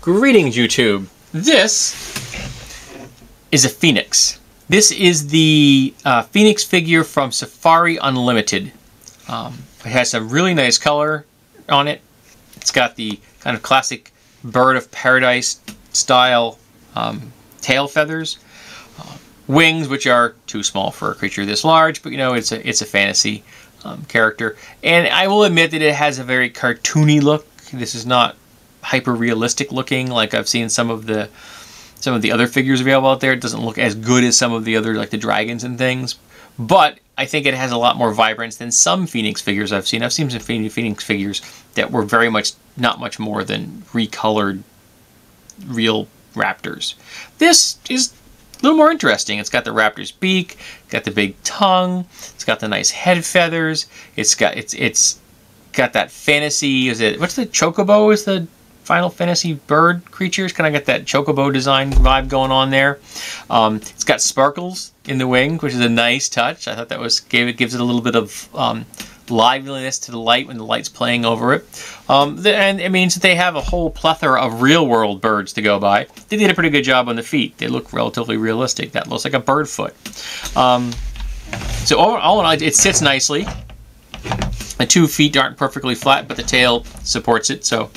Greetings, YouTube. This is a Phoenix. This is the Phoenix figure from Safari Unlimited. It has some really nice color on it. It's got the kind of classic Bird of Paradise style tail feathers, wings which are too small for a creature this large, but you know, it's a fantasy character. And I will admit that it has a very cartoony look. This is not hyper realistic looking like I've seen some of the other figures available out there. It doesn't look as good as some of the other, like the dragons and things, but I think it has a lot more vibrance than some Phoenix figures I've seen. I've seen some Phoenix figures that were very much not much more than recolored real raptors. This is a little more interesting. It's got the raptor's beak, got the big tongue, it's got the nice head feathers, it's got that fantasy, what's the chocobo is the Final Fantasy bird creature? It's kind of got that chocobo design vibe going on there. It's got sparkles in the wing, which is a nice touch. I thought that gives it a little bit of liveliness to the light when the light's playing over it. And it means that they have a whole plethora of real-world birds to go by. They did a pretty good job on the feet. They look relatively realistic. That looks like a bird foot. So all in all, it sits nicely. The 2 feet aren't perfectly flat, but the tail supports it, so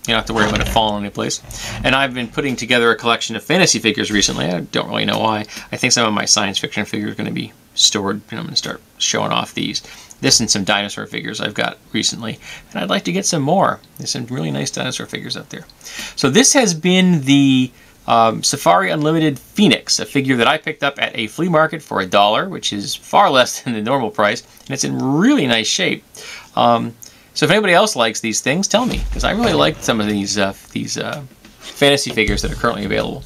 you don't have to worry about it falling into place. And I've been putting together a collection of fantasy figures recently. I don't really know why. I think some of my science fiction figures are going to be stored, and I'm going to start showing off these. This and some dinosaur figures I've got recently. And I'd like to get some more. There's some really nice dinosaur figures out there. So this has been the Safari Unlimited Phoenix, a figure that I picked up at a flea market for $1, which is far less than the normal price, and it's in really nice shape. So if anybody else likes these things, tell me, because I really like some of these fantasy figures that are currently available.